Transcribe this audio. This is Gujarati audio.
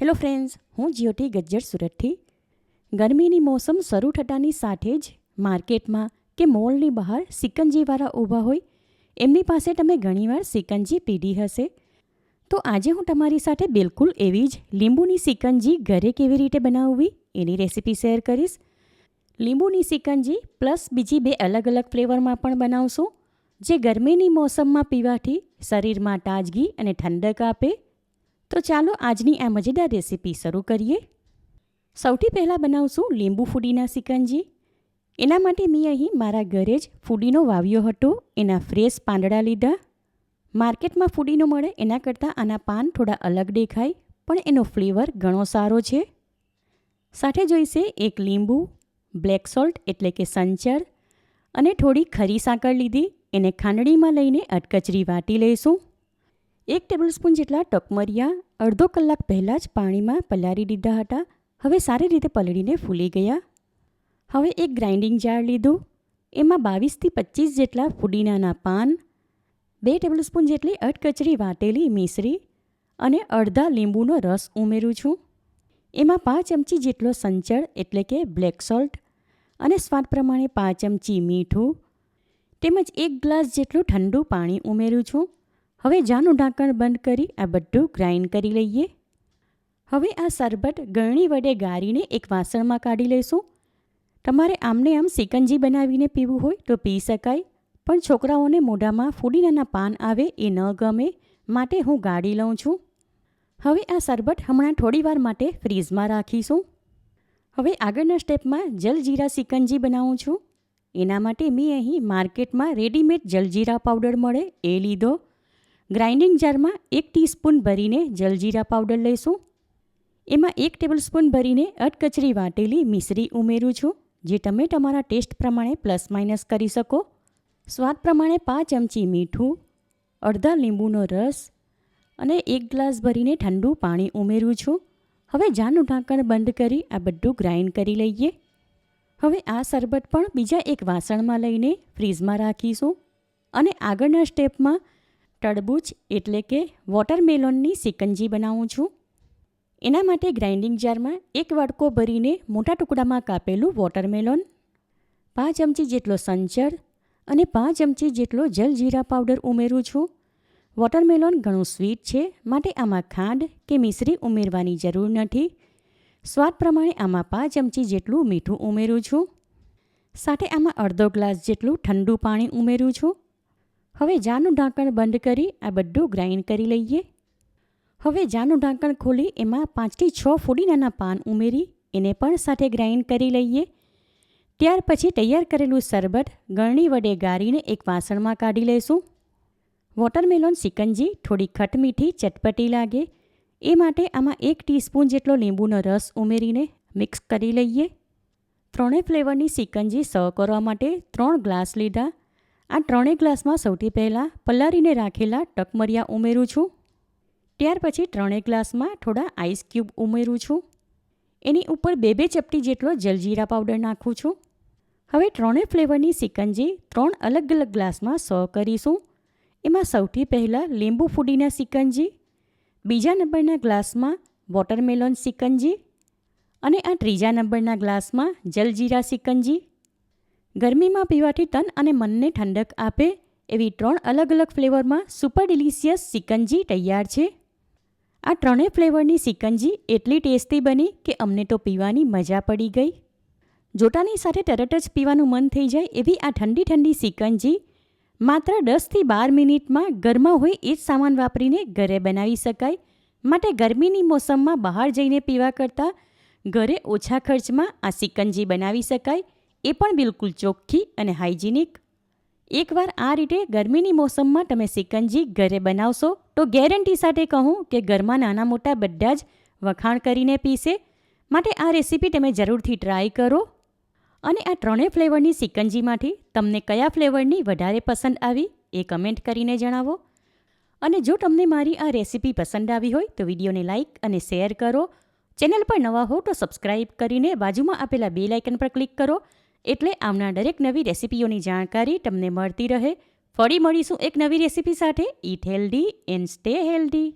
હેલો ફ્રેન્ડ્સ, હું જ્યોતિ ગજ્જર સુરતથી. ગરમીની મોસમ શરૂ થતાની સાથે જ માર્કેટમાં કે મોલની બહાર સિકંજીવાળા ઊભા હોય એમની પાસે તમે ઘણીવાર સિકંજી પીધી હશે. તો આજે હું તમારી સાથે બિલકુલ એવી જ લીંબુની સિકંજી ઘરે કેવી રીતે બનાવવી એની રેસીપી શેર કરીશ. લીંબુની સિકંજી પ્લસ બીજી 2 અલગ અલગ ફ્લેવરમાં પણ બનાવશું, જે ગરમીની મોસમમાં પીવાથી શરીરમાં તાજગી અને ઠંડક આપે. તો ચાલો આજની આ મજેદાર રેસીપી શરૂ કરીએ. સૌથી પહેલાં બનાવશું લીંબુ ફુદીના સિકંજી. એના માટે મેં અહીં મારા ઘરે જ ફુદીનો વાવ્યો હતો. એના ફ્રેશ પાંદડા લીધા. માર્કેટમાં ફુદીનો મળે એના કરતાં આના પાન થોડા અલગ દેખાય, પણ એનો ફ્લેવર ઘણો સારો છે. સાથે જોઈશે 1 લીંબુ, બ્લેક સોલ્ટ એટલે કે સંચર અને થોડી ખરી સાકર લીધી. એને ખાંડણીમાં લઈને અધકચરી વાટી લઈશું. 1 ટેબલસ્પૂન જેટલા ટકમરિયા અડધો કલાક પહેલાં જ પાણીમાં પલાળી દીધા હતા. હવે સારી રીતે પલળીને ફૂલી ગયા. હવે એક ગ્રાઇન્ડિંગ જાર લીધું. એમાં 22થી 25 જેટલા ફુદીનાના પાન, 2 ટેબલસ્પૂન જેટલી અધકચરી વાટેલી મિશ્રી અને અડધા લીંબુનો રસ ઉમેરું છું. એમાં 5 ચમચી જેટલો સંચળ એટલે કે બ્લેક સોલ્ટ અને સ્વાદ પ્રમાણે 5 ચમચી મીઠું તેમજ 1 ગ્લાસ જેટલું ઠંડુ પાણી ઉમેરું છું. હવે જારનું ઢાંકણ બંધ કરી આ બધું ગ્રાઇન્ડ કરી લઈએ. હવે આ શરબત ગળણી વડે ગાળીને એક વાસણમાં કાઢી લઈશું. તમારે આમને આમ સિકંજી બનાવીને પીવું હોય તો પી શકાય, પણ છોકરાઓને મોઢામાં ફુદીનાના પાન આવે એ ન ગમે, માટે હું ગાળી લઉં છું. હવે આ શરબત હમણાં થોડીવાર માટે ફ્રીઝમાં રાખીશું. હવે આગળના સ્ટેપમાં જલજીરા સિકંજી બનાવું છું. એના માટે મેં અહીં માર્કેટમાં રેડીમેડ જલજીરા પાવડર મળે એ લીધો. ગ્રાઇન્ડિંગ જારમાં 1 ટીસ્પૂન ભરીને જલજીરા પાવડર લઈશું. એમાં 1 ટેબલસ્પૂન ભરીને અધકચરી વાટેલી મિશ્રી ઉમેરું છું, જે તમે તમારા ટેસ્ટ પ્રમાણે પ્લસ માઇનસ કરી શકો. સ્વાદ પ્રમાણે 5 ચમચી મીઠું, અડધા લીંબુનો રસ અને 1 ગ્લાસ ભરીને ઠંડુ પાણી ઉમેરું છું. હવે જારનું ઢાંકણ બંધ કરી આ બધું ગ્રાઇન્ડ કરી લઈએ. હવે આ શરબત પણ બીજા એક વાસણમાં લઈને ફ્રીઝમાં રાખીશું. અને આગળના સ્ટેપમાં તરબૂચ એટલે કે વોટરમેલોનની સિકંજી બનાવું છું. એના માટે ગ્રાઇન્ડિંગ જારમાં 1 વાટકો ભરીને મોટા ટુકડામાં કાપેલું વોટરમેલોન, 5 ચમચી જેટલો સંચર અને 5 ચમચી જેટલો જલજીરા પાવડર ઉમેરું છું. વોટરમેલોન ઘણું સ્વીટ છે, માટે આમાં ખાંડ કે મિશ્રી ઉમેરવાની જરૂર નથી. સ્વાદ પ્રમાણે આમાં 5 ચમચી જેટલું મીઠું ઉમેરું છું. સાથે આમાં અડધો ગ્લાસ જેટલું ઠંડુ પાણી ઉમેરું છું. હવે જારનું ઢાંકણ બંધ કરી આ બધું ગ્રાઇન્ડ કરી લઈએ. હવે જારનું ઢાંકણ ખોલી એમાં 5થી 6 ફુદીનાના પાન ઉમેરી એને પણ સાથે ગ્રાઇન્ડ કરી લઈએ. ત્યાર પછી તૈયાર કરેલું શરબત ગળણી વડે ગાળીને એક વાસણમાં કાઢી લઈશું. વોટરમેલોન સિકંજી થોડી ખટમીઠી ચટપટી લાગે એ માટે આમાં 1 ટીસ્પૂન જેટલો લીંબુનો રસ ઉમેરીને મિક્સ કરી લઈએ. 3 ફ્લેવરની સિકંજી સર્વ કરવા માટે 3 ગ્લાસ લીધા. આ 3 ગ્લાસમાં સૌથી પહેલાં પલાળીને રાખેલા ટકમરિયા ઉમેરું છું. ત્યાર પછી 3 ગ્લાસમાં થોડા આઈસ ક્યુબ ઉમેરું છું. એની ઉપર 2 ચપટી જેટલો જલજીરા પાવડર નાખું છું. હવે 3 ફ્લેવરની સિકંજી 3 અલગ અલગ ગ્લાસમાં સર્વ કરીશું. એમાં સૌથી પહેલાં લીંબુ ફુદીના સિકંજી, બીજા નંબરના ગ્લાસમાં વોટરમેલોન સિકંજી અને આ ત્રીજા નંબરના ગ્લાસમાં જલજીરા સિકંજી. ગરમીમાં પીવાથી તન અને મનને ઠંડક આપે એવી 3 અલગ અલગ ફ્લેવરમાં સુપર ડિલિશિયસ સિકંજી તૈયાર છે. આ 3 ફ્લેવરની સિકંજી એટલી ટેસ્ટી બની કે અમને તો પીવાની મજા પડી ગઈ. જોતાની સાથે તરત જ પીવાનું મન થઈ જાય એવી આ ઠંડી ઠંડી સિકંજી માત્ર 10થી 12 મિનિટમાં ઘરમાં હોય એ જ સામાન વાપરીને ઘરે બનાવી શકાય. માટે ગરમીની મોસમમાં બહાર જઈને પીવા કરતાં ઘરે ઓછા ખર્ચમાં આ સિકંજી બનાવી શકાય, એ પણ બિલકુલ ચોખ્ખી અને હાઇજીનિક. એકવાર આ રીતે ગરમીની મોસમમાં તમે સિકંજી ઘરે બનાવશો તો ગેરંટી સાથે કહું કે ઘરમાં નાના મોટા બધા જ વખાણ કરીને પીશે. માટે આ રેસીપી તમે જરૂરથી ટ્રાય કરો. અને આ 3 ફ્લેવરની સિકંજીમાંથી તમને કયા ફ્લેવરની વધારે પસંદ આવી એ કમેન્ટ કરીને જણાવો. અને જો તમને મારી આ રેસીપી પસંદ આવી હોય તો વિડીયોને લાઇક અને શેર કરો. ચેનલ પર નવા હો તો સબસ્ક્રાઇબ કરીને બાજુમાં આપેલા બેલ આઇકન પર ક્લિક કરો, એટલે આવનાર દરેક નવી રેસીપીઓની જાણકારી તમને મળતી રહે. ફરી મળીશું એક નવી રેસીપી સાથે. ઈટ હેલ્ધી એન્ડ સ્ટે હેલ્ધી.